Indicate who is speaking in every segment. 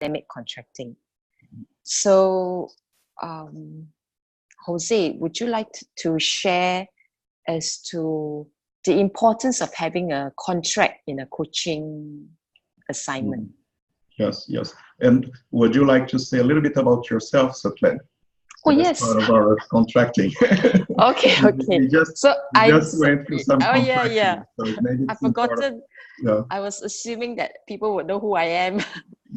Speaker 1: dynamic contracting. So, Jose, would you like to share as to the importance of having a contract in a coaching assignment?
Speaker 2: Yes. And would you like to say a little bit about yourself, Satlen?
Speaker 1: Oh, yes.
Speaker 2: Part of our contracting.
Speaker 1: Okay.
Speaker 2: We just went through some contracting.
Speaker 1: Yeah.
Speaker 2: So maybe
Speaker 1: I've forgotten.
Speaker 2: Yeah.
Speaker 1: I was assuming that people would know who I am.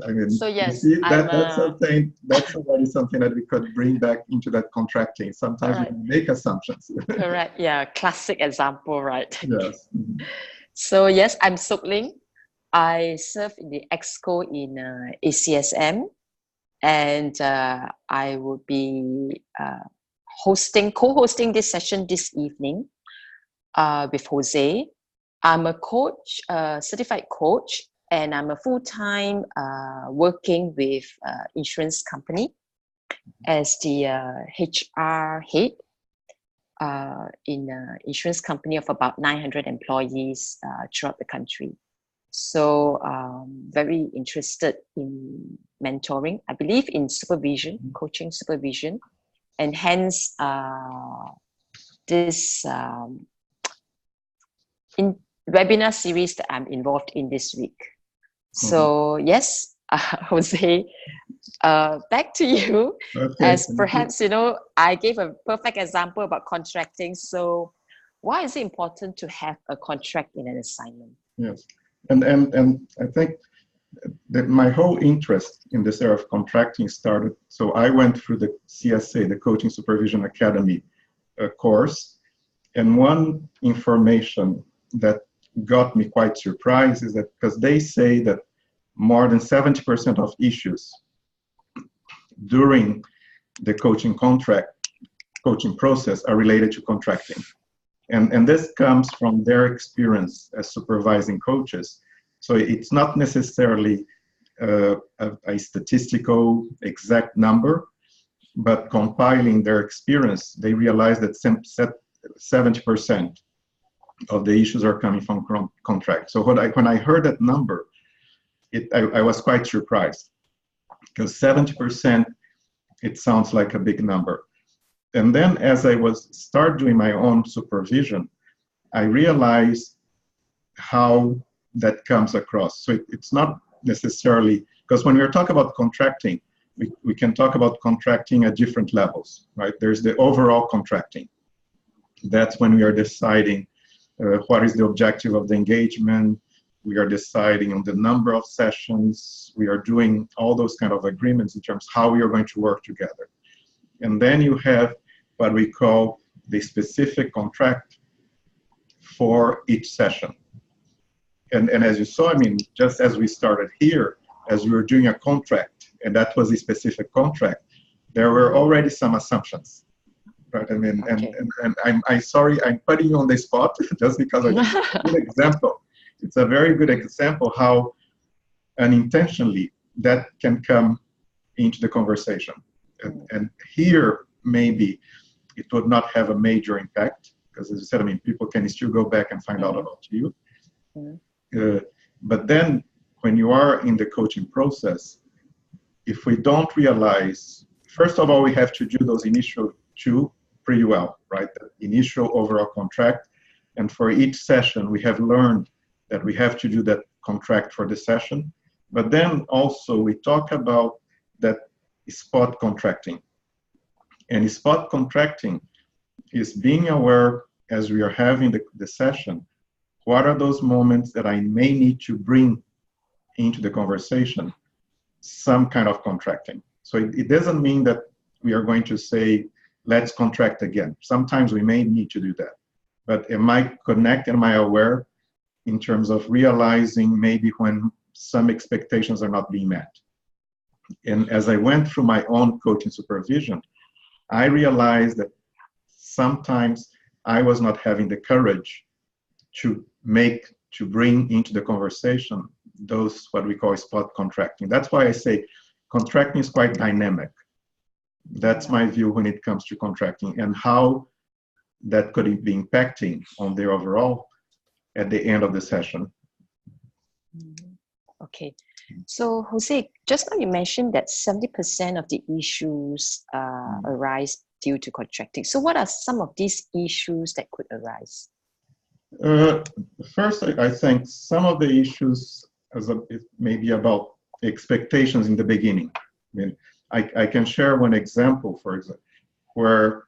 Speaker 2: I mean,
Speaker 1: so yes,
Speaker 2: you see, that's already something that we could bring back into that contracting. Sometimes we make assumptions.
Speaker 1: Correct. Yeah. Classic example, right?
Speaker 2: Yes.
Speaker 1: So yes, I'm Sok Ling. I serve in the EXCO in ACSM, and I will be co-hosting this session this evening with Jose. I'm a coach, certified coach, and I'm a full-time working with insurance company as the HR head in an insurance company of about 900 employees throughout the country. So very interested in mentoring. I believe in supervision, coaching supervision, and hence this in webinar series that I'm involved in this week. So yes, Jose, back to you.
Speaker 2: Okay,
Speaker 1: as perhaps I gave a perfect example about contracting. So why is it important to have a contract in an assignment?
Speaker 2: Yes, and I think that my whole interest in this area of contracting started. So I went through the CSA, the Coaching Supervision Academy course, and one information that got me quite surprised is that because they say that more than 70% of issues during the coaching process are related to contracting. And this comes from their experience as supervising coaches. So it's not necessarily a statistical exact number, but compiling their experience, they realize that 70% of the issues are coming from contract. So when I heard that number, I was quite surprised, because 70%, it sounds like a big number. And then as I start doing my own supervision, I realized how that comes across. So it's not necessarily, because when we're talking about contracting, we can talk about contracting at different levels, right? There's the overall contracting. That's when we are deciding what is the objective of the engagement. We are deciding on the number of sessions. We are doing all those kind of agreements in terms of how we are going to work together. And then you have what we call the specific contract for each session. And as you saw, I mean, just as we started here, as we were doing a contract, and that was a specific contract, there were already some assumptions, right? I mean, okay. and I'm sorry, I'm putting you on the spot just because it's a good example. It's a very good example how unintentionally that can come into the conversation. And here, maybe it would not have a major impact, because as you said, I mean, people can still go back and find out about you. But then when you are in the coaching process, if we don't realize, first of all, we have to do those initial two pretty well, right? The initial overall contract. And for each session, we have learned that we have to do that contract for the session. But then also we talk about that spot contracting. And spot contracting is being aware as we are having the session, what are those moments that I may need to bring into the conversation some kind of contracting. So it doesn't mean that we are going to say, let's contract again. Sometimes we may need to do that. But am I connected, am I aware in terms of realizing maybe when some expectations are not being met? And as I went through my own coaching supervision, I realized that sometimes I was not having the courage to bring into the conversation those what we call spot contracting. That's why I say contracting is quite dynamic. That's my view when it comes to contracting and how that could be impacting on the overall at the end of the session.
Speaker 1: Okay. So, Jose, just now you mentioned that 70% of the issues arise due to contracting. So, what are some of these issues that could arise?
Speaker 2: First, I think some of the issues it may be about expectations in the beginning. I mean, I can share one example, for example, where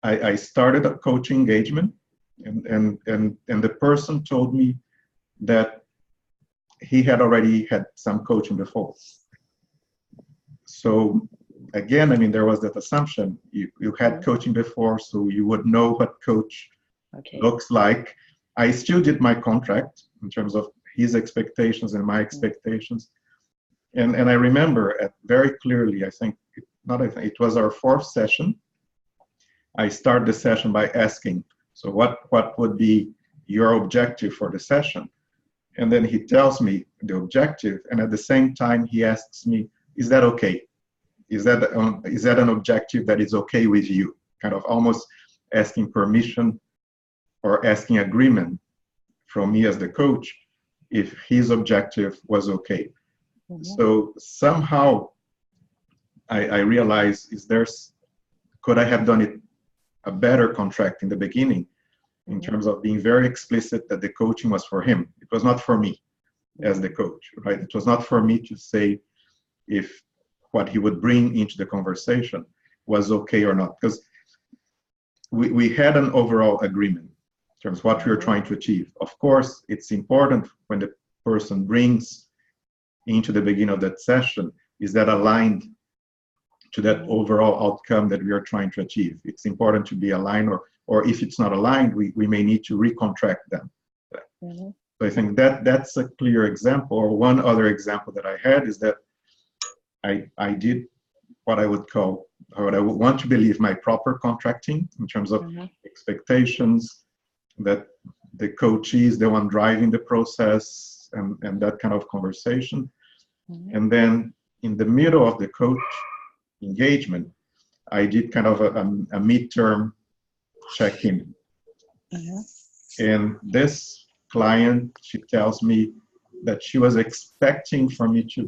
Speaker 2: I started a coaching engagement, and the person told me that he had already had some coaching before. So again, I mean, there was that assumption you had coaching before, so you would know what coach looks like. I still did my contract in terms of his expectations and my expectations. And I remember very clearly, it was our fourth session. I start the session by asking, so what would be your objective for the session? And then he tells me the objective, and at the same time he asks me, is that okay? Is that an objective that is okay with you? Kind of almost asking permission or asking agreement from me as the coach if his objective was okay. So somehow I realized, could I have done it a better contract in the beginning in terms of being very explicit that the coaching was for him. It was not for me as the coach, right? It was not for me to say if what he would bring into the conversation was okay or not, because we had an overall agreement in terms of what we were trying to achieve. Of course, it's important when the person brings into the beginning of that session, is that aligned to that overall outcome that we are trying to achieve. It's important to be aligned, or if it's not aligned, we may need to recontract them. So I think that's a clear example. Or one other example that I had is that I did what I would call, or what I would want to believe, my proper contracting in terms of expectations, that the coachee is the one driving the process and that kind of conversation. And then in the middle of the coach engagement, I did kind of a midterm check-in. And this client, she tells me that she was expecting for me to,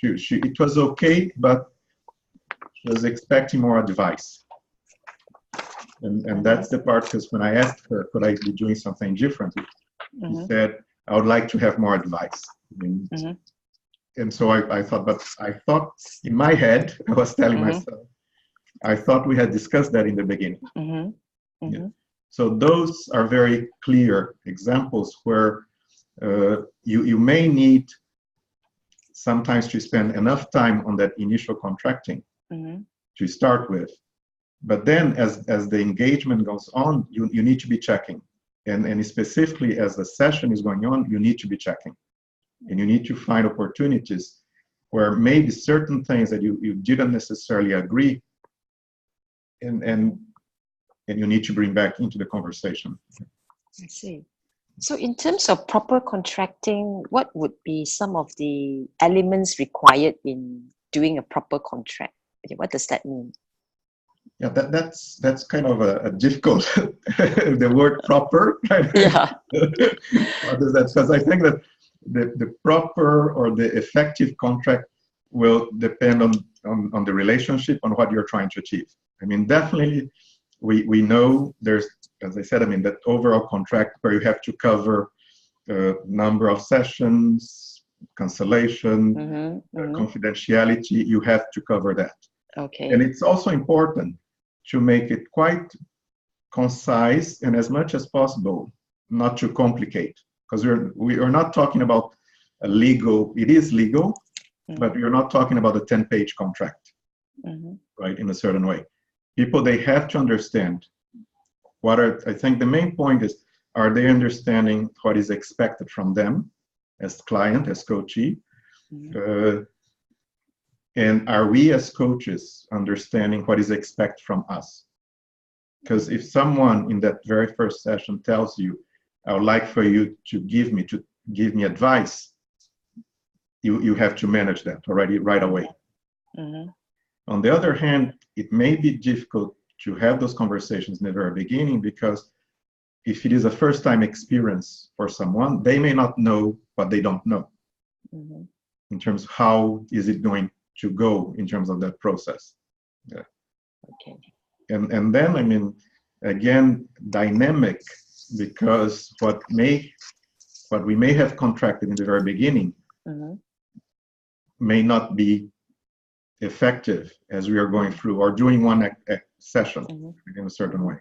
Speaker 2: it was okay, but she was expecting more advice. And that's the part, because when I asked her, could I be doing something differently? She said, I would like to have more advice. And so I thought in my head, I was telling myself, I thought we had discussed that in the beginning. Yeah. So those are very clear examples where you may need sometimes to spend enough time on that initial contracting to start with. But then as the engagement goes on, you need to be checking. And specifically as the session is going on, you need to be checking. And you need to find opportunities where maybe certain things that you didn't necessarily agree, and you need to bring back into the conversation.
Speaker 1: I see. So in terms of proper contracting, what would be some of the elements required in doing a proper contract? What does that mean?
Speaker 2: Yeah, that's kind of a difficult, the word proper.
Speaker 1: Yeah.
Speaker 2: What is that? Because I think that the proper or the effective contract will depend on the relationship, on what you're trying to achieve. I mean, definitely we know there's, as I said, I mean, that overall contract where you have to cover number of sessions, cancellation, confidentiality, you have to cover that.
Speaker 1: Okay.
Speaker 2: And it's also important to make it quite concise and as much as possible, not to complicate. Because we are not talking about a legal, it is legal, but we're not talking about a 10-page contract, right, in a certain way. People, they have to understand I think the main point is, are they understanding what is expected from them as client, as coachee? And are we as coaches understanding what is expected from us? Because if someone in that very first session tells you, I would like for you to give me advice, you have to manage that already right away. On the other hand, it may be difficult to have those conversations in the very beginning, because if it is a first-time experience for someone, they may not know what they don't know in terms of how is it going to go in terms of that process. Yeah.
Speaker 1: Okay.
Speaker 2: And then, I mean, again, dynamic, because what we may have contracted in the very beginning may not be effective as we are going through or doing one session in a certain way.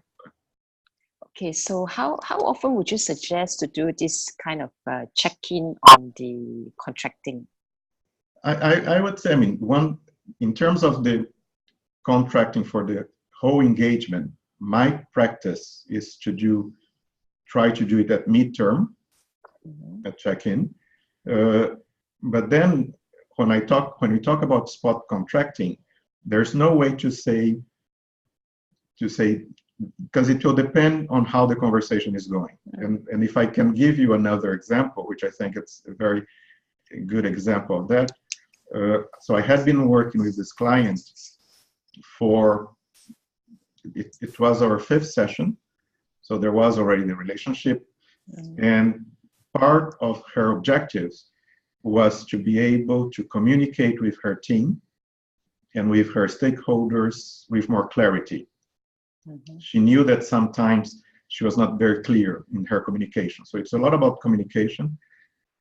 Speaker 1: Okay, so how often would you suggest to do this kind of check-in on the contracting?
Speaker 2: I would say, I mean, in terms of the contracting for the whole engagement, my practice is to try to do it at midterm, at check-in. But then when we talk about spot contracting, there's no way to say, because it will depend on how the conversation is going. And if I can give you another example, which I think it's a very good example of that. So I had been working with this client for, it was our 5th session. So there was already the relationship. And part of her objectives was to be able to communicate with her team and with her stakeholders with more clarity. She knew that sometimes she was not very clear in her communication. So it's a lot about communication.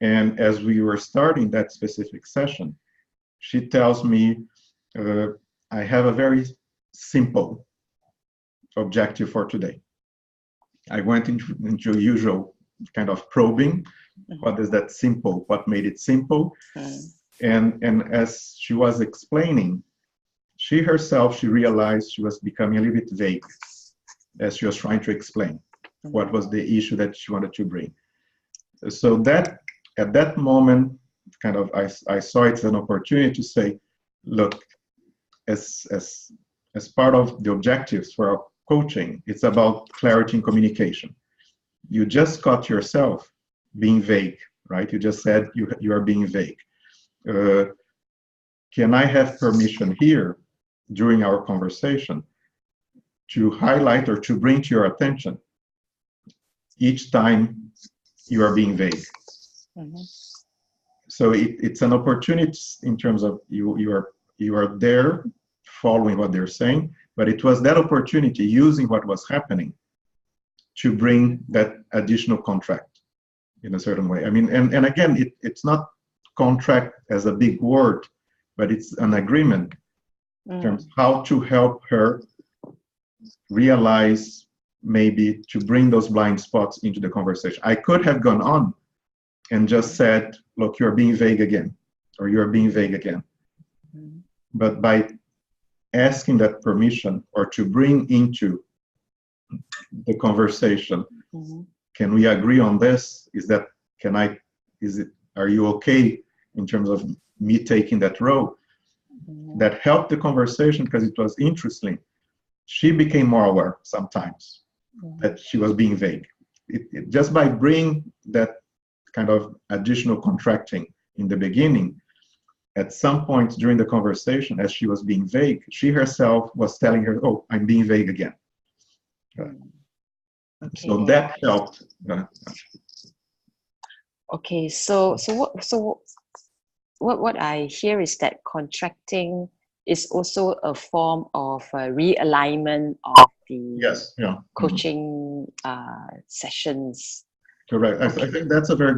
Speaker 2: And as we were starting that specific session, she tells me, I have a very simple objective for today. I went into usual kind of probing. What is that simple? What made it simple? And as she was explaining, she herself, she realized she was becoming a little bit vague as she was trying to explain what was the issue that she wanted to bring. So that at that moment, kind of, I saw it as an opportunity to say, look, as part of the objectives for our coaching, it's about clarity and communication. You just caught yourself being vague, right? You just said you are being vague. Can I have permission here during our conversation to highlight or to bring to your attention each time you are being vague? So it's an opportunity in terms of you are there following what they're saying, but it was that opportunity using what was happening to bring that additional contract in a certain way. I mean, and again, it's not contract as a big word, but it's an agreement in terms of how to help her realize, maybe to bring those blind spots into the conversation. I could have gone on and just said, look, you're being vague again, or you're being vague again. But by asking that permission or to bring into the conversation, can we agree on this? Are you okay in terms of me taking that role? That helped the conversation because it was interesting. She became more aware sometimes that she was being vague. Just by bringing that kind of additional contracting in the beginning, at some point during the conversation, as she was being vague, she herself was telling her, oh, I'm being vague again. So that helped.
Speaker 1: Okay, so what I hear is that contracting is also a form of realignment of the coaching sessions.
Speaker 2: Correct. I think that's a very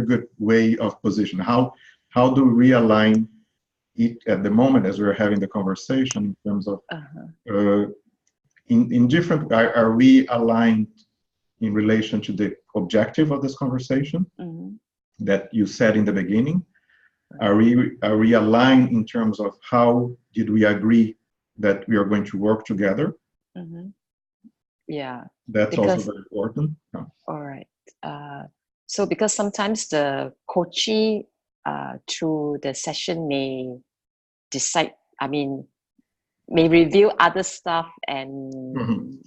Speaker 2: good way of position. How do we realign it at the moment as we're having the conversation in terms of in different, are we aligned in relation to the objective of this conversation that you said in the beginning? Are we aligned in terms of how did we agree that we are going to work together?
Speaker 1: Yeah.
Speaker 2: That's also very important.
Speaker 1: All right. So because sometimes the coachee through the session may decide, may reveal other stuff and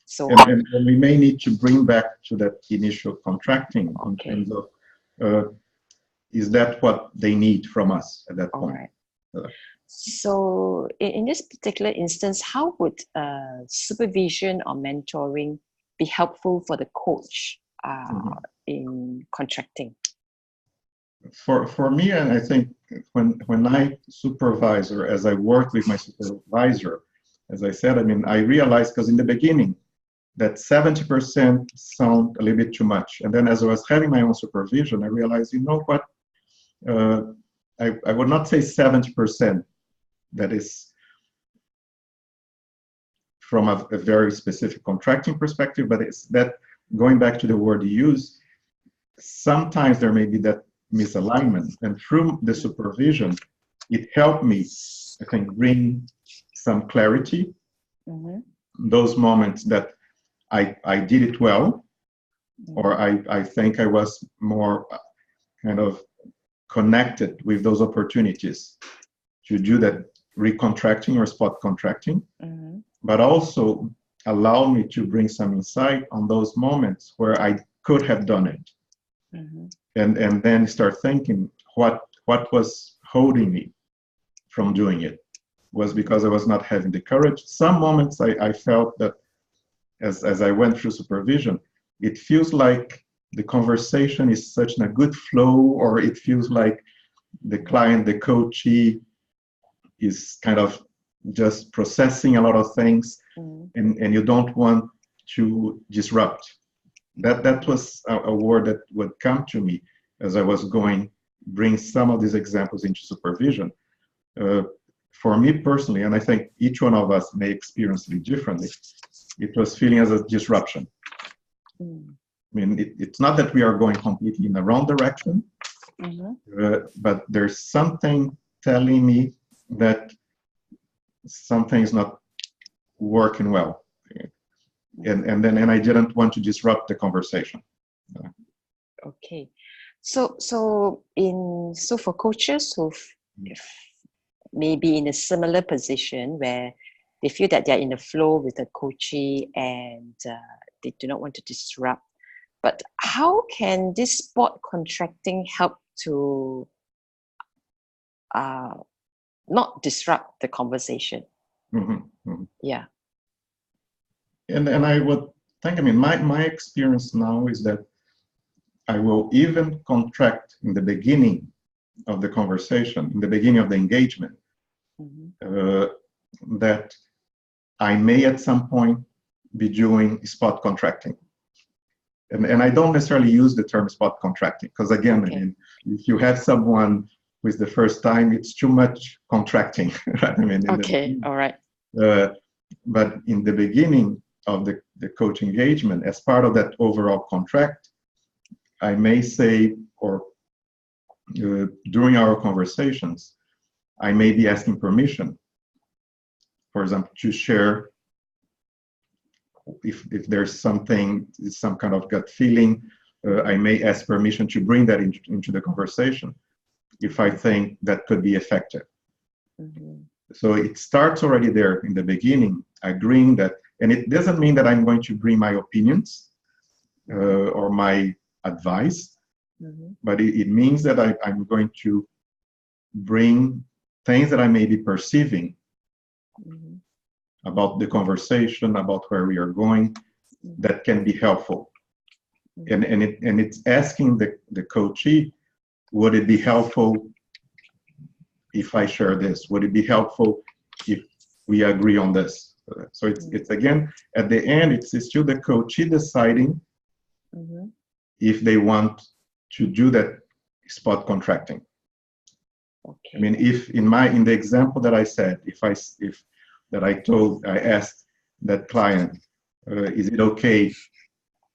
Speaker 1: so
Speaker 2: and we may need to bring back to that initial contracting in terms of is that what they need from us at that point?
Speaker 1: Right. So in this particular instance, how would supervision or mentoring be helpful for the coach in contracting?
Speaker 2: For me, and I think when I supervise, or as I work with my supervisor, as I said, I mean, I realized, because in the beginning, that 70% sound a little bit too much. And then as I was having my own supervision, I realized, you know what, I would not say 70%, that is from a very specific contracting perspective, but it's that, going back to the word you use, sometimes there may be that misalignment. And through the supervision, it helped me, I think, bring some clarity. Those moments that I did it well, or I think I was more kind of connected with those opportunities to do that recontracting or spot contracting, but also allow me to bring some insight on those moments where I could have done it. And then start thinking what was holding me from doing it. Was because I was not having the courage. Some moments I felt that as I went through supervision, it feels like the conversation is such in a good flow, or it feels like the client, the coachee, is kind of just processing a lot of things, and you don't want to disrupt. That was a word that would come to me as I was bring some of these examples into supervision. For me personally, and I think each one of us may experience it differently, it was feeling as a disruption. I mean, it's not that we are going completely in the wrong direction, but there's something telling me that something is not working well. And I didn't want to disrupt the conversation.
Speaker 1: Okay. So for coaches who maybe in a similar position where they feel that they're in the flow with the coachee and they do not want to disrupt, but how can this spot contracting help to not disrupt the conversation? Yeah.
Speaker 2: And I would think, I mean, my experience now is that I will even contract in the beginning of the conversation, in the beginning of the engagement, that I may at some point be doing spot contracting. And I don't necessarily use the term spot contracting, because again, I mean, if you have someone who is the first time, it's too much contracting. Right? I mean,
Speaker 1: all right.
Speaker 2: But in the beginning of the coach engagement, as part of that overall contract, I may say, or during our conversations, I may be asking permission, for example, to share if there's something, some kind of gut feeling, I may ask permission to bring that into the conversation if I think that could be effective. So it starts already there in the beginning, agreeing that, and it doesn't mean that I'm going to bring my opinions or my advice, but it means that I'm going to bring things that I may be perceiving about the conversation, about where we are going, that can be helpful. And it's asking the coachee, would it be helpful if I share this? Would it be helpful if we agree on this? So it's again, at the end, it's still the coachee deciding if they want to do that spot contracting. I mean, if in the example that I said, I asked that client, is it okay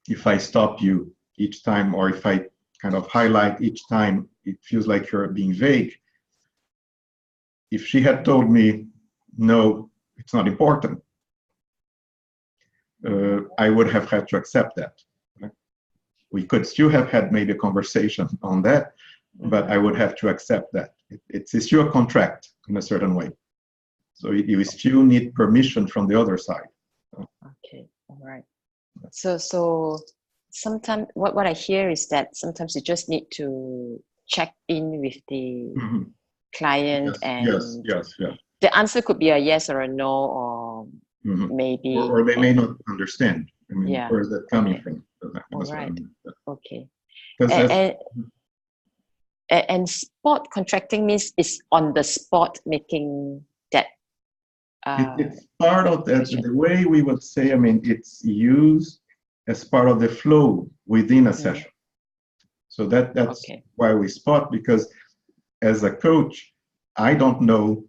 Speaker 2: if I stop you each time, or if I kind of highlight each time it feels like you're being vague? If she had told me, no, it's not important, I would have had to accept that. Right? We could still have had maybe a conversation on that, but I would have to accept that. It's still a contract in a certain way. So you still need permission from the other side.
Speaker 1: Okay, all right. So sometimes what I hear is that sometimes you just need to check in with the client, and
Speaker 2: yes.
Speaker 1: the answer could be a yes or a no, or maybe,
Speaker 2: or they may not understand. I mean,
Speaker 1: Yeah.
Speaker 2: where is that coming
Speaker 1: Okay.
Speaker 2: from?
Speaker 1: All right. Okay.
Speaker 2: Because
Speaker 1: And spot contracting means it's on the spot making that.
Speaker 2: it's part of that.
Speaker 1: Decision.
Speaker 2: The way we would say, I mean, it's used as part of the flow within a session. So that's
Speaker 1: Okay.
Speaker 2: why we spot, because as a coach, I don't know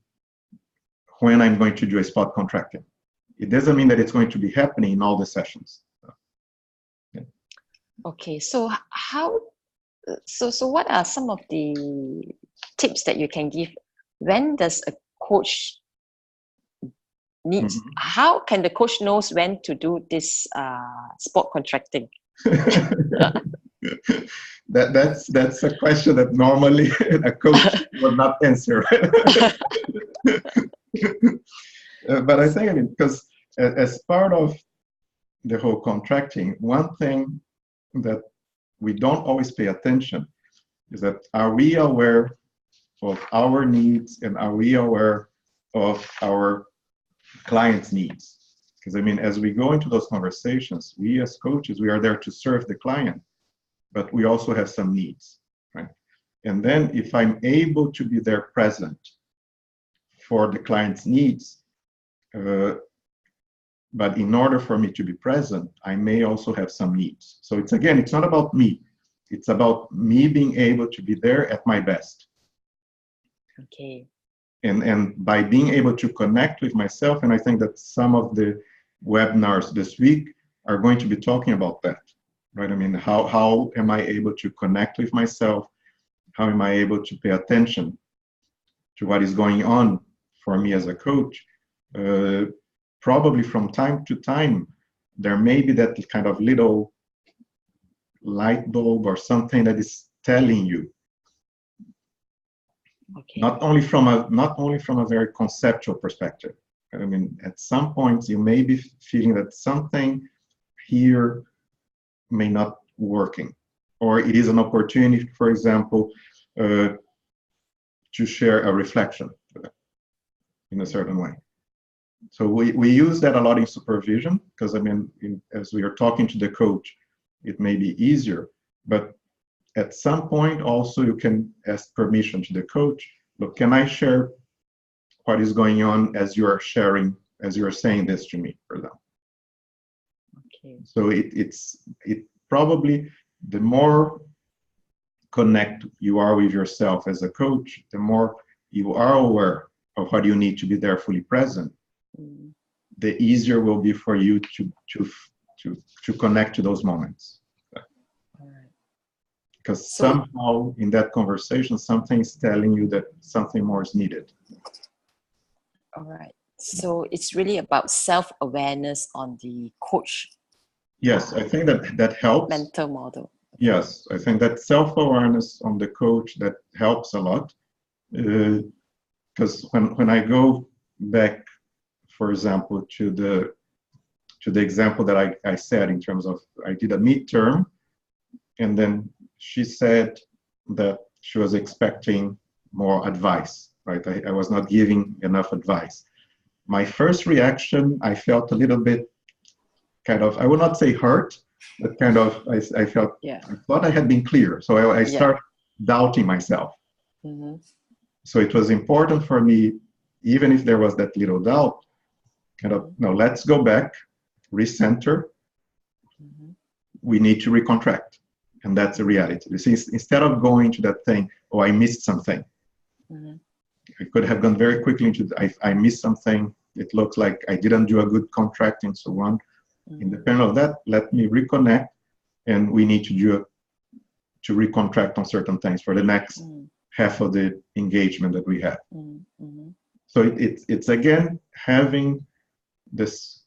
Speaker 2: when I'm going to do a spot contracting. It doesn't mean that it's going to be happening in all the sessions.
Speaker 1: Okay. So so what are some of the tips that you can give? When does a coach needs? How can the coach knows when to do this spot contracting?
Speaker 2: That's a question that normally a coach would not answer. But I think, I mean, because as part of the whole contracting, one thing that we don't always pay attention is that, are we aware of our needs and are we aware of our clients' needs? Because I mean, as we go into those conversations, we as coaches, we are there to serve the client, but we also have some needs, right? And then if I'm able to be there present for the client's needs, but in order for me to be present, I may also have some needs. So it's, again, it's not about me. It's about me being able to be there at my best.
Speaker 1: Okay.
Speaker 2: And by being able to connect with myself, and I think that some of the webinars this week are going to be talking about that, right? I mean, how am I able to connect with myself? How am I able to pay attention to what is going on for me as a coach? Probably from time to time, there may be that kind of little light bulb or something that is telling you,
Speaker 1: Okay.
Speaker 2: not only from a very conceptual perspective. I mean, at some points you may be feeling that something here may not working, or it is an opportunity, for example, to share a reflection in a certain way. So we use that a lot in supervision, because I mean, as we are talking to the coach, it may be easier, but at some point also you can ask permission to the coach. Look, can I share what is going on as you are sharing, as you are saying this to me, for them?
Speaker 1: Okay.
Speaker 2: So it probably, the more connect you are with yourself as a coach, the more you are aware of what you need to be there fully present, the easier will be for you to connect to those moments. Because somehow in that conversation, something is telling you that something more is needed.
Speaker 1: All right. So it's really about self-awareness on the coach.
Speaker 2: Yes, I think that helps.
Speaker 1: Mental model.
Speaker 2: Yes, I think that self-awareness on the coach, that helps a lot. Because when I go back, for example, to the example that I said, in terms of, I did a midterm, and then she said that she was expecting more advice, right? I was not giving enough advice. My first reaction, I felt a little bit kind of, I would not say hurt, but kind of, I felt, I thought I had been clear. So I started doubting myself. So it was important for me, even if there was that little doubt, kind of, no, let's go back, recenter. We need to recontract. And that's the reality. You see, instead of going to that thing, oh, I missed something. I could have gone very quickly into, I missed something. It looks like I didn't do a good contract and so on. Independent of that, let me reconnect, and we need to recontract on certain things for the next half of the engagement that we have. So it's again, having this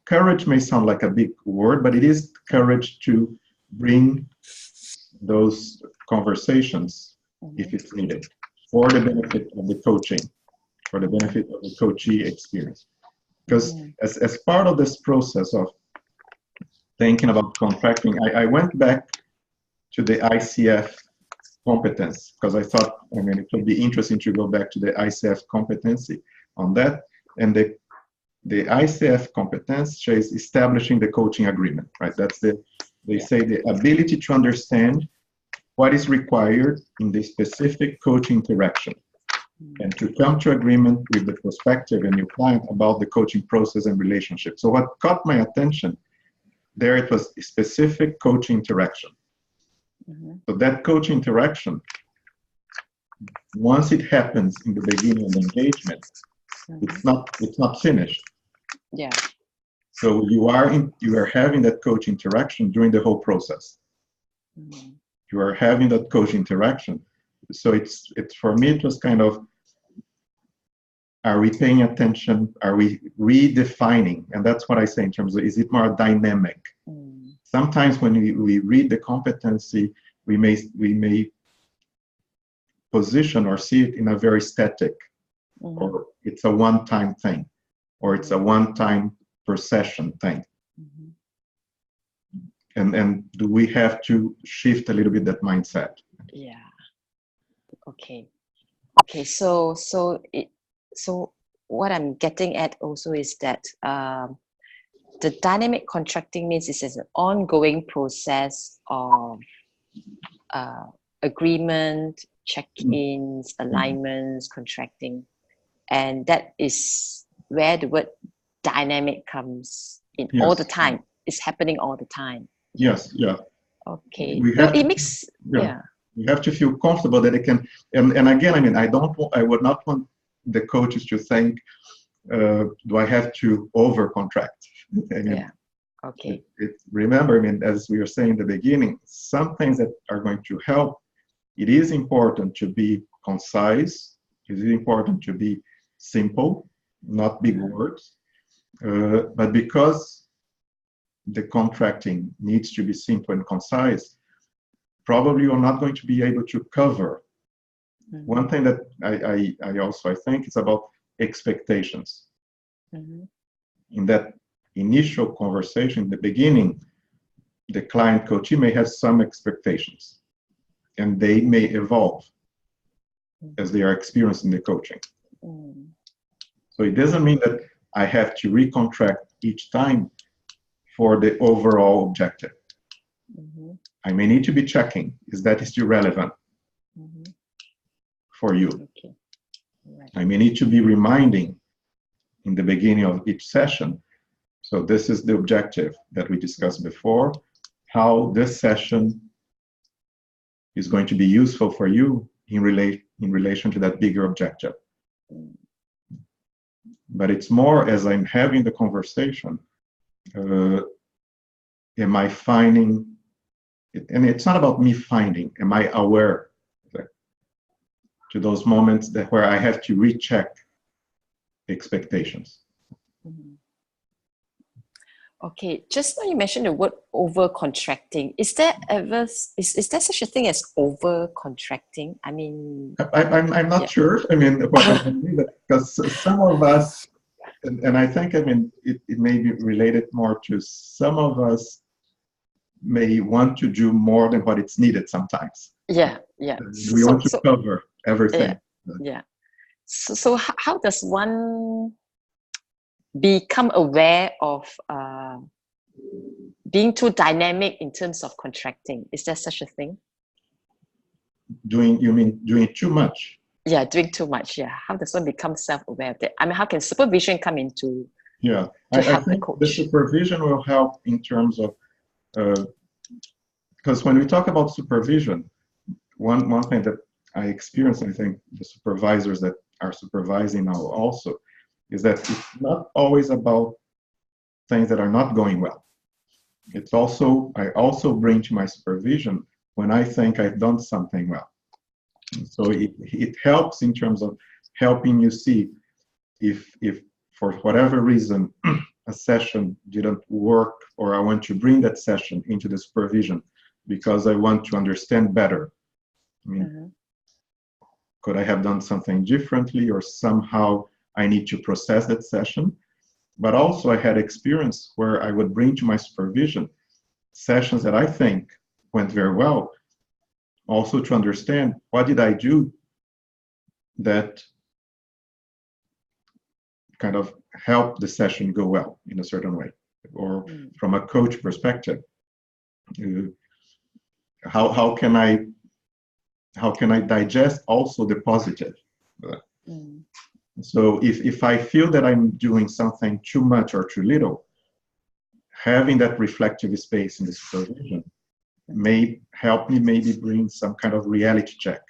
Speaker 2: courage. May sound like a big word, but it is courage to bring those conversations if it's needed, for the benefit of the coaching, for the benefit of the coachee experience. Because as part of this process of thinking about contracting, I went back to the ICF competence, because I thought, I mean, it would be interesting to go back to the ICF competency on that. And the ICF competence is establishing the coaching agreement, right? That's they say the ability to understand what is required in the specific coaching interaction and to come to agreement with the prospective and your client about the coaching process and relationship. So what caught my attention there, it was a specific coaching interaction. So that coaching interaction, once it happens in the beginning of the engagement, it's not finished.
Speaker 1: Yeah.
Speaker 2: So you are having that coach interaction during the whole process. You are having that coach interaction. So it's for me, it was kind of, are we paying attention? Are we redefining? And that's what I say in terms of, is it more dynamic? Sometimes when we read the competency, we may position or see it in a very static, or it's a one-time thing, or it's a one-time per session thing. And do we have to shift a little bit that mindset?
Speaker 1: Yeah. Okay. Okay. So what I'm getting at also is that the dynamic contracting means it's an ongoing process of agreement, check-ins, alignments, contracting, and that is where the word dynamic comes in. All the time. It's happening all the time.
Speaker 2: Yes. Yeah.
Speaker 1: Okay.
Speaker 2: We have to feel comfortable that it can. And again, I mean, I would not want the coaches to think, do I have to over contract?
Speaker 1: Okay.
Speaker 2: Remember, I mean, as we were saying in the beginning, some things that are going to help. It is important to be concise. It is important to be simple, not big words. But because the contracting needs to be simple and concise, probably you're not going to be able to cover. One thing that I also think is about expectations. In that initial conversation, in the beginning, the client coachee may have some expectations, and they may evolve as they are experiencing the coaching. So it doesn't mean that I have to recontract each time for the overall objective. I may need to be checking, is that still relevant for you?
Speaker 1: Okay. Right.
Speaker 2: I may need to be reminding in the beginning of each session. So this is the objective that we discussed before, how this session is going to be useful for you in relation to that bigger objective. But it's more as I'm having the conversation, am I finding, and it's not about me finding, am I aware to those moments where I have to recheck expectations.
Speaker 1: Okay, just now you mentioned the word over contracting. Is there ever is there such a thing as over contracting? I mean,
Speaker 2: I'm not sure. I mean, because some of us, and I think, I mean, it may be related more to some of us may want to do more than what it's needed sometimes.
Speaker 1: Yeah.
Speaker 2: We want to cover everything.
Speaker 1: Yeah. So how does one become aware of being too dynamic in terms of contracting? Is there such a thing?
Speaker 2: You mean doing too much?
Speaker 1: Yeah, doing too much. Yeah. How does one become self-aware of that? I mean, how can supervision come into?
Speaker 2: Yeah, I think the supervision will help in terms of, because when we talk about supervision, one thing that I experience, I think the supervisors that are supervising now also, is that it's not always about things that are not going well. It's also, I also bring to my supervision when I think I've done something well. So it helps in terms of helping you see if for whatever reason a session didn't work, or I want to bring that session into the supervision because I want to understand better. I mean, could I have done something differently, or somehow I need to process that session? But also I had experience where I would bring to my supervision sessions that I think went very well, also to understand what did I do that kind of help the session go well in a certain way, or from a coach perspective, how can I digest also the positive? So if I feel that I'm doing something too much or too little, having that reflective space in the supervision may help me maybe bring some kind of reality check,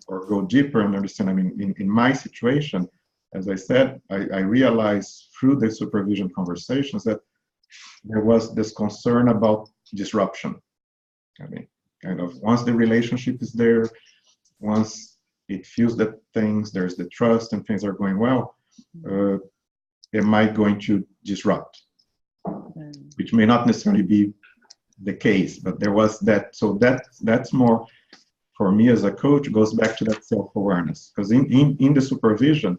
Speaker 2: or go deeper and understand. I mean, in my situation, as I said, I realized through the supervision conversations that there was this concern about disruption. I mean, kind of once the relationship is there, once it feels that there's the trust and things are going well, am I going to disrupt? Which may not necessarily be the case, but there was that. So that's more, for me as a coach, goes back to that self-awareness. Because in the supervision,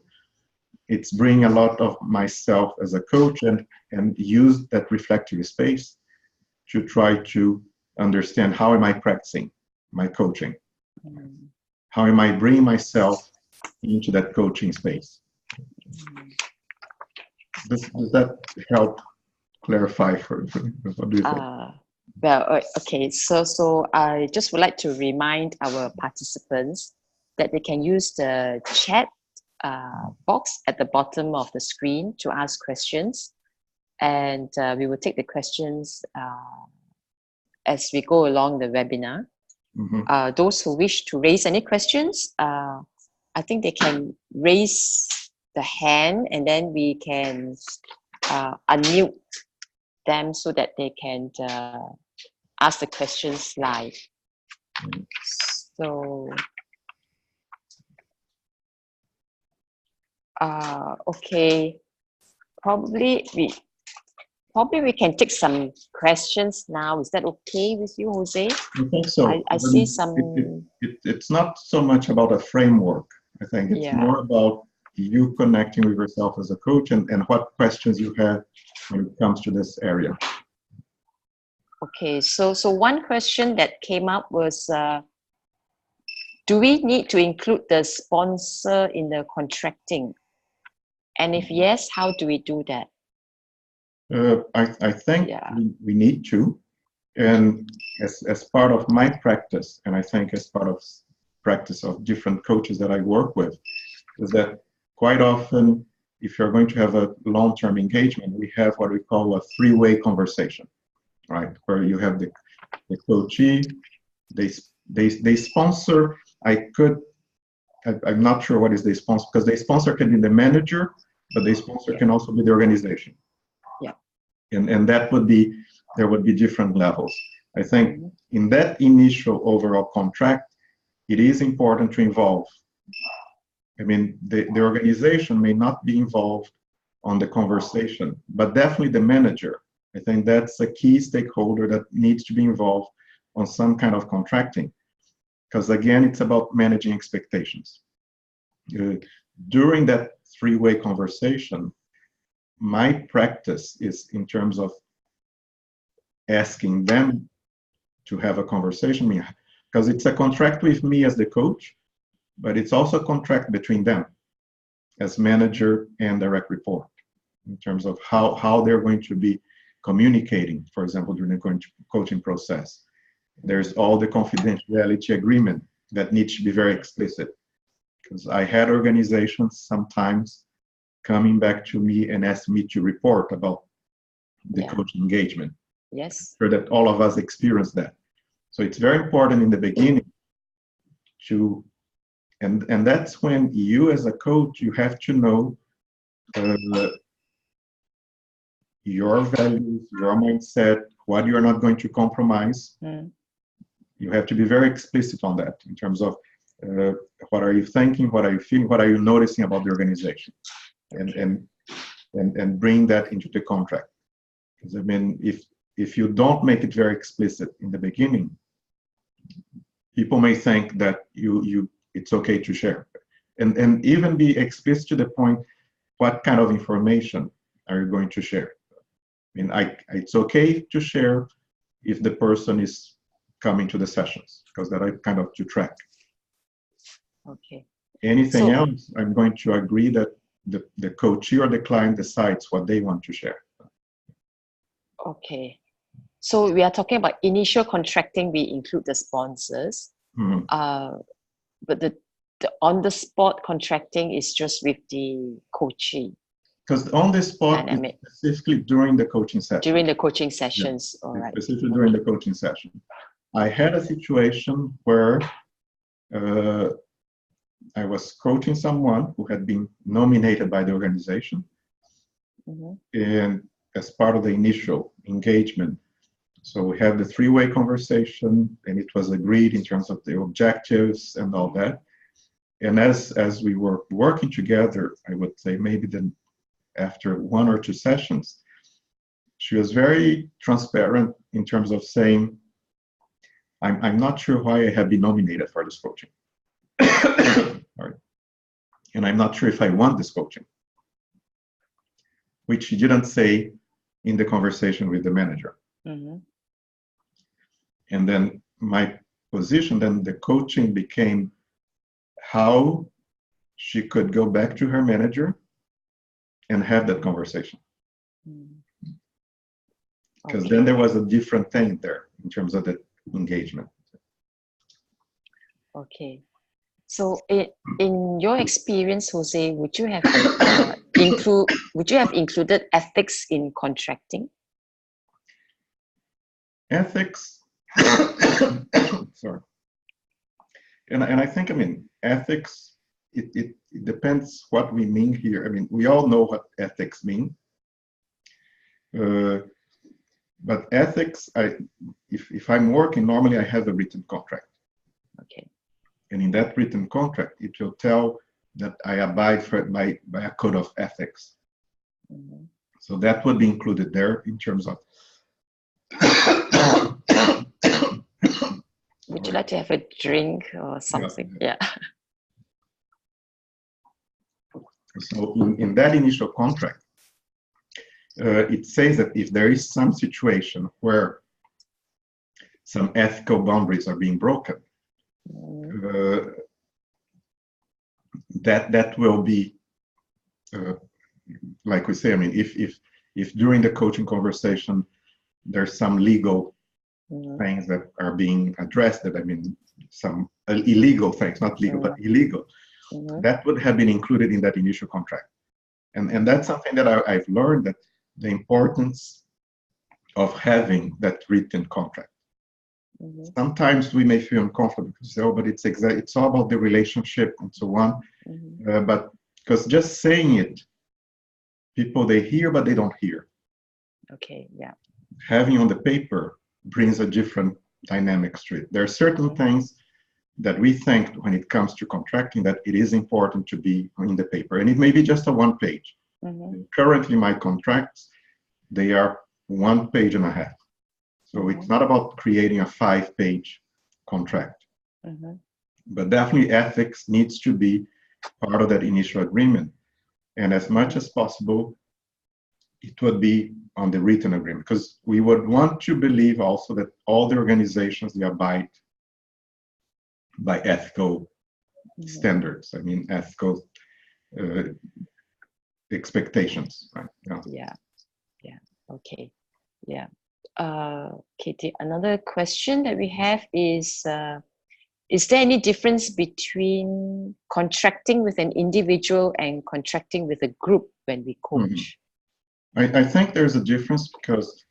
Speaker 2: it's bringing a lot of myself as a coach and use that reflective space to try to understand how am I practicing my coaching? How am I bringing myself into that coaching space? Does that help clarify for what do you think?
Speaker 1: Well, okay, so I just would like to remind our participants that they can use the chat box at the bottom of the screen to ask questions, and we will take the questions as we go along the webinar. Those who wish to raise any questions, I think they can raise the hand, and then we can unmute them so that they can ask the questions live. So, okay, probably we can take some questions now. Is that okay with you, Jose?
Speaker 2: I think so.
Speaker 1: I see some.
Speaker 2: It's not so much about a framework. I think it's more about you connecting with yourself as a coach and what questions you have when it comes to this area.
Speaker 1: Okay, so one question that came up was, do we need to include the sponsor in the contracting? And if yes, how do we do that?
Speaker 2: I think we need to, and as part of my practice, and I think as part of practice of different coaches that I work with, is that quite often, if you're going to have a long-term engagement, we have what we call a three-way conversation, right? Where you have the coachee, they sponsor. I'm not sure what is the sponsor, because the sponsor can be the manager, but the sponsor can also be the organization.
Speaker 1: Yeah.
Speaker 2: And there would be different levels. I think in that initial overall contract, it is important to involve. I mean, the organization may not be involved on the conversation, but definitely the manager. I think that's a key stakeholder that needs to be involved on some kind of contracting. Because again, it's about managing expectations. During that three-way conversation, my practice is in terms of asking them to have a conversation, because it's a contract with me as the coach, but it's also a contract between them as manager and direct report in terms of how they're going to be communicating, for example, during the coaching process. There's all the confidentiality agreement that needs to be very explicit, because I had organizations sometimes coming back to me and ask me to report about the coaching engagement.
Speaker 1: Yes.
Speaker 2: So that all of us experience that. So it's very important in the beginning to, and that's when you as a coach, you have to know your values, your mindset, what you're not going to compromise. You have to be very explicit on that in terms of what are you thinking, what are you feeling, what are you noticing about the organization, and bring that into the contract. Because I mean, if you don't make it very explicit in the beginning, people may think that it's okay to share, and even be explicit to the point, what kind of information are you going to share? I mean, it's okay to share if the person is coming to the sessions, because that I kind of to track.
Speaker 1: Okay.
Speaker 2: Anything else, I'm going to agree that the coachee or the client decides what they want to share.
Speaker 1: Okay. So we are talking about initial contracting, we include the sponsors. But the on-the-spot contracting is just with the coachee.
Speaker 2: Because on the spot,
Speaker 1: dynamic.
Speaker 2: specifically during the coaching session.
Speaker 1: During the coaching sessions,
Speaker 2: yeah,
Speaker 1: all right.
Speaker 2: Specifically during the coaching session. I had a situation where I was coaching someone who had been nominated by the organization. And as part of the initial engagement, so we had the three-way conversation, and it was agreed in terms of the objectives and all that. And as we were working together, I would say maybe then after one or two sessions, she was very transparent in terms of saying, I'm not sure why I have been nominated for this coaching. Sorry. And I'm not sure if I want this coaching, which she didn't say in the conversation with the manager. And then my position, then the coaching became how she could go back to her manager and have that conversation. Because then there was a different thing there in terms of the engagement.
Speaker 1: Okay. So in your experience, Jose, would you have included ethics in contracting?
Speaker 2: Ethics, sorry. And I think, I mean, ethics, it depends what we mean here. I mean, we all know what ethics mean. But ethics, if I'm working, normally I have a written contract.
Speaker 1: Okay.
Speaker 2: And in that written contract, it will tell that I abide by a code of ethics. So that would be included there in terms of.
Speaker 1: Would you like to have a drink or something? Yeah.
Speaker 2: So in that initial contract, it says that if there is some situation where some ethical boundaries are being broken, that will be, like we say, I mean, if during the coaching conversation there's some legal things that are being addressed, that I mean, some illegal things, not legal, but illegal, that would have been included in that initial contract. And that's something that I've learned, that the importance of having that written contract. Sometimes we may feel uncomfortable because, oh, but it's all about the relationship and so on. But because just saying it, people, they hear, but they don't hear.
Speaker 1: Okay, yeah.
Speaker 2: Having on the paper brings a different dynamics to it. There are certain things that we think when it comes to contracting that it is important to be in the paper. And it may be just a one page. Currently, my contracts, they are 1.5 pages. So it's not about creating a 5-page contract. But definitely ethics needs to be part of that initial agreement. And as much as possible, it would be on the written agreement, because we would want to believe also that all the organizations, they abide by ethical standards. I mean, ethical expectations, right?
Speaker 1: Yeah. Okay. Yeah. Katie, another question that we have is there any difference between contracting with an individual and contracting with a group when we coach?
Speaker 2: I think there's a difference, because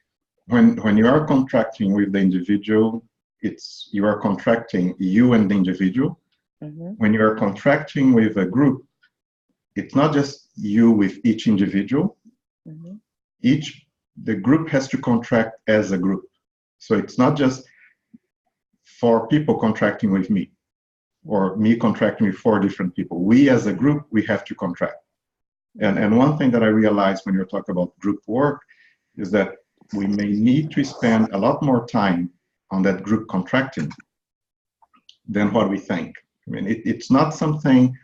Speaker 2: when you are contracting with the individual, you are contracting you and the individual. When you are contracting with a group, it's not just you with each individual. The group has to contract as a group. So it's not just 4 people contracting with me, or me contracting with 4 different people. We as a group, we have to contract. And one thing that I realized when you're talking about group work is that we may need to spend a lot more time on that group contracting than what we think. I mean, it's not something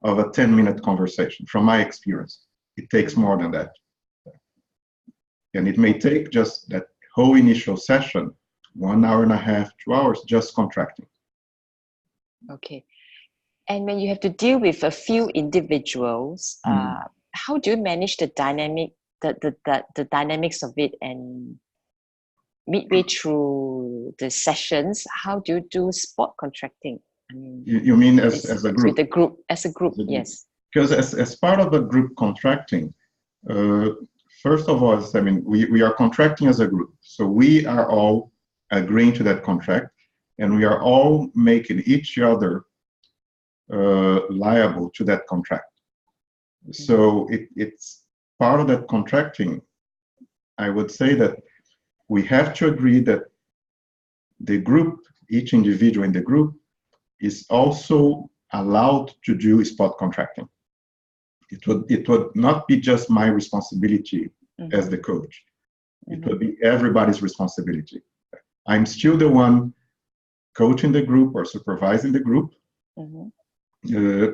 Speaker 2: of a 10-minute conversation. From my experience, it takes more than that. And it may take just that whole initial session, 1.5 hours, 2 hours, just contracting.
Speaker 1: Okay. And when you have to deal with a few individuals, how do you manage the dynamics of it, and midway through the sessions, how do you do spot contracting? I mean,
Speaker 2: you mean as a group?
Speaker 1: With the group, as a group, yes.
Speaker 2: Because as part of a group contracting, first of all, I mean, we are contracting as a group. So we are all agreeing to that contract, and we are all making each other liable to that contract. So it's part of that contracting. I would say that we have to agree that the group, each individual in the group, is also allowed to do spot contracting. It would not be just my responsibility as the coach. It would be everybody's responsibility. I'm still the one coaching the group or supervising the group,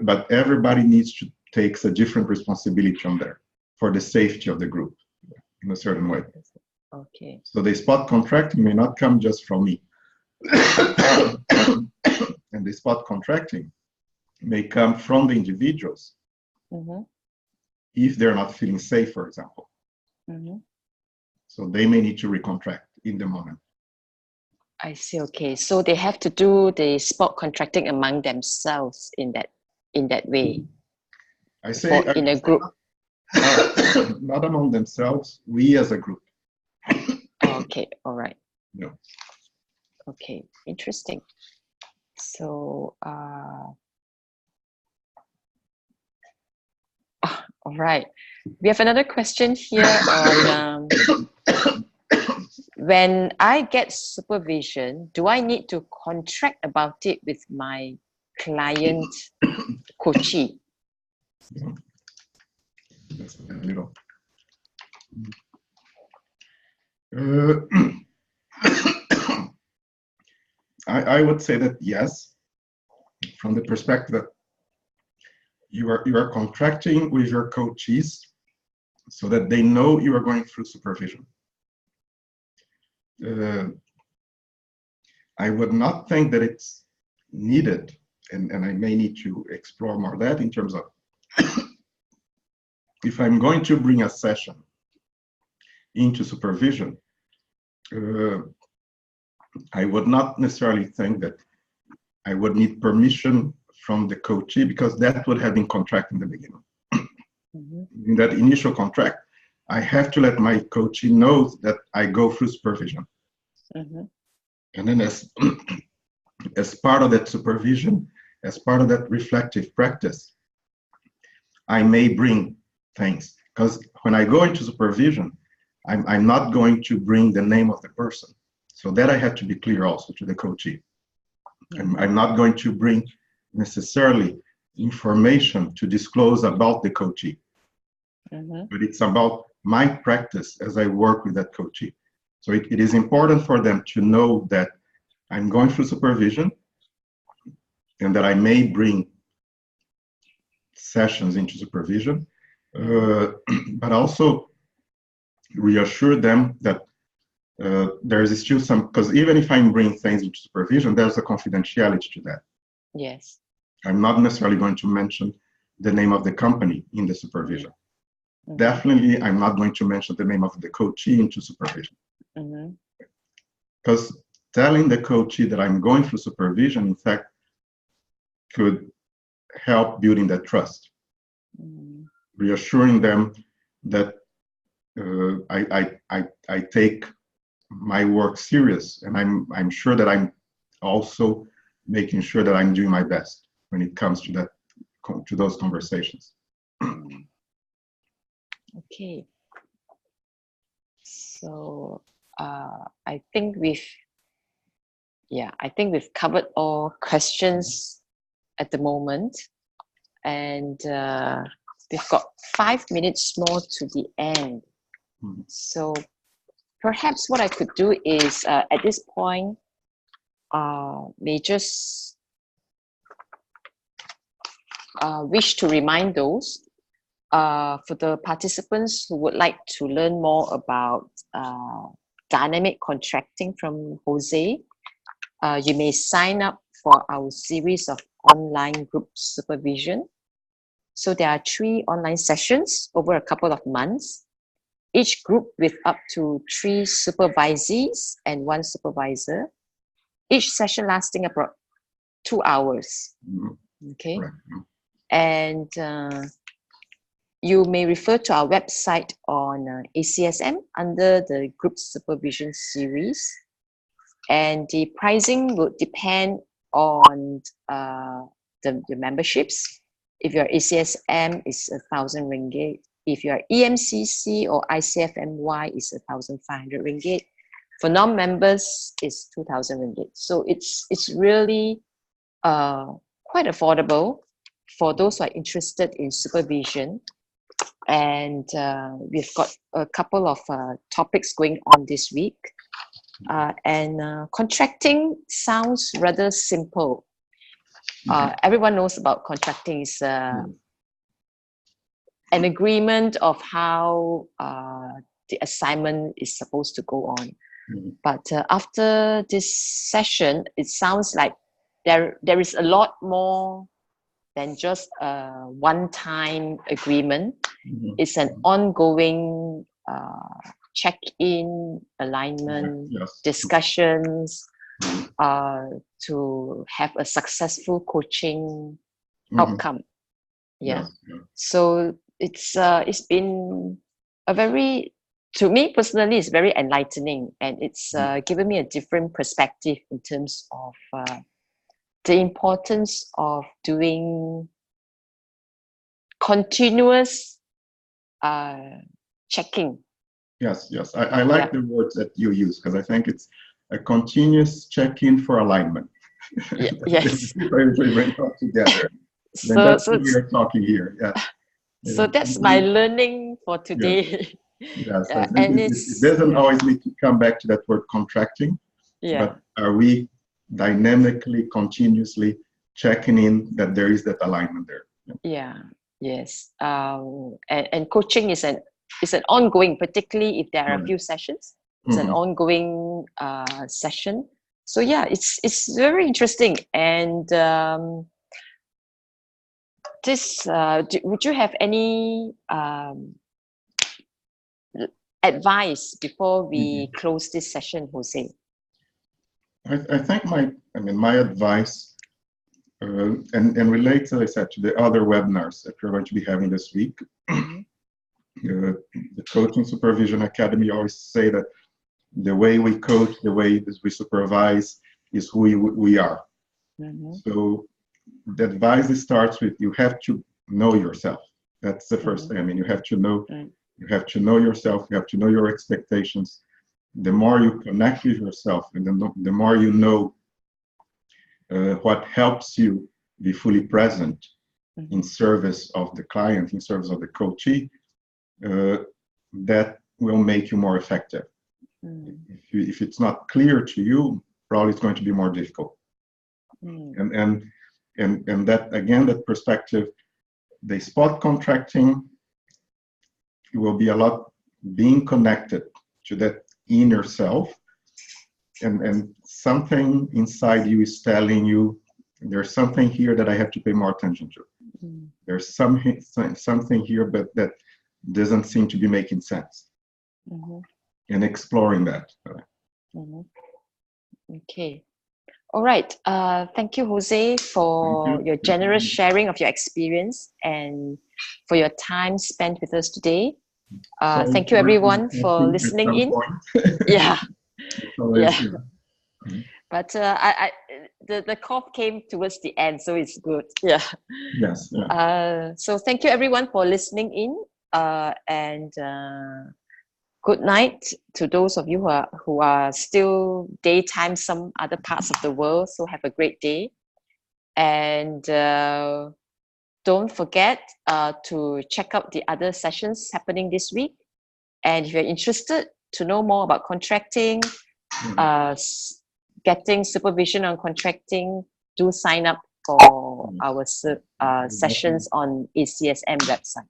Speaker 2: but everybody needs to take a different responsibility on there for the safety of the group in a certain way.
Speaker 1: Okay.
Speaker 2: So the spot contracting may not come just from me. And the spot contracting may come from the individuals if they're not feeling safe, for example. So they may need to recontract in the moment.
Speaker 1: I see. Okay, so they have to do the spot contracting among themselves in that way.
Speaker 2: I say
Speaker 1: in a group.
Speaker 2: Not among themselves. We as a group.
Speaker 1: Okay. All right.
Speaker 2: No.
Speaker 1: Okay. Interesting. So, all right. We have another question here on when I get supervision, do I need to contract about it with my client coachee?
Speaker 2: That's a little. I would say that yes, from the perspective that you are contracting with your coachees so that they know you are going through supervision. I would not think that it's needed, and I may need to explore more that in terms of if I'm going to bring a session into supervision, I would not necessarily think that I would need permission from the coachee, because that would have been contract in the beginning. In that initial contract, I have to let my coachee know that I go through supervision. And then as part of that supervision, as part of that reflective practice, I may bring things. Because when I go into supervision, I'm not going to bring the name of the person. So that I have to be clear also to the coachee. I'm not going to bring necessarily information to disclose about the coachee. But it's about my practice as I work with that coachee. So it is important for them to know that I'm going through supervision and that I may bring sessions into supervision, but also reassure them that there is still some, because even if I'm bringing things into supervision, there's a confidentiality to that.
Speaker 1: Yes.
Speaker 2: I'm not necessarily going to mention the name of the company in the supervision. Definitely, I'm not going to mention the name of the coachee into supervision. Because telling the coachee that I'm going through supervision, in fact, could help building that trust. Reassuring them that I take my work serious, and I'm sure that I'm also making sure that I'm doing my best when it comes to that, to those conversations.
Speaker 1: Okay. So I think we've covered all questions at the moment, and we've got 5 minutes more to the end. So perhaps what I could do is at this point, may just wish to remind those for the participants who would like to learn more about dynamic contracting from Jose. You may sign up for our series of online group supervision. So there are 3 online sessions over a couple of months, each group with up to 3 supervisees and 1 supervisor, each session lasting about 2 hours. Okay.
Speaker 2: Right.
Speaker 1: And you may refer to our website on ACSM under the group supervision series. And the pricing would depend on the memberships. If you're ACSM, it's 1,000 ringgit. If you're EMCC or ICFMY, it's 1,500 ringgit. For non-members, it's 2,000 ringgit. So it's really quite affordable for those who are interested in supervision. And we've got a couple of topics going on this week. Contracting sounds rather simple. Everyone knows about contracting. Is an agreement of how the assignment is supposed to go on. But after this session, it sounds like there is a lot more than just a one-time agreement. It's an ongoing check-in, alignment, discussions to have a successful coaching outcome. So it's been a very, to me personally, it's very enlightening, and it's given me a different perspective in terms of the importance of doing continuous checking.
Speaker 2: Yes. I like the words that you use, because I think it's a continuous check-in for alignment.
Speaker 1: Yes.
Speaker 2: If we bring it all together. Then that's what we are talking here.
Speaker 1: So that's my learning for today.
Speaker 2: Yes, I think it doesn't always need to come back to that word contracting. But are we dynamically, continuously checking in that there is that alignment there?
Speaker 1: Yes. And coaching is an ongoing, particularly if there are a few sessions. It's an ongoing session. So it's very interesting. And would you have any advice before we close this session, Jose?
Speaker 2: I think my advice and relates, as I said, to the other webinars that we're going to be having this week. The Coaching Supervision Academy always say that the way we coach, the way we supervise is who we are. So the advice starts with, you have to know yourself. That's the first thing. You have to know. You have to know yourself. You have to know your expectations. The more you connect with yourself, and the more you know what helps you be fully present in service of the client, in service of the coachee, that will make you more effective. If it's not clear to you, probably it's going to be more difficult. And that, again, that perspective, the spot contracting will be a lot being connected to that inner self, and something inside you is telling you there's something here that I have to pay more attention to. There's something here, but that doesn't seem to be making sense. And exploring that.
Speaker 1: Okay. All right. Thank you, Jose, for your generous sharing of your experience and for your time spent with us today. Thank you, everyone, for listening in. But the cough came towards the end, so it's good. So thank you, everyone, for listening in. And good night to those of you who are still daytime, some other parts of the world. So have a great day. And don't forget to check out the other sessions happening this week. And if you're interested to know more about contracting, getting supervision on contracting, do sign up for our sessions on ACSM website.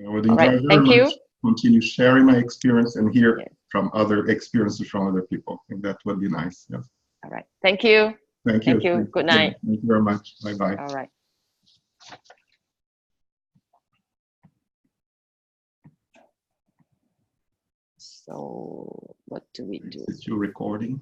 Speaker 2: I would enjoy very much continue sharing my experience and hear from other experiences from other people. I think that would be nice.
Speaker 1: All right. Thank you.
Speaker 2: Thank you.
Speaker 1: Good night.
Speaker 2: Thank you very much. Bye-bye.
Speaker 1: All right. So what do we do?
Speaker 2: Is this your recording?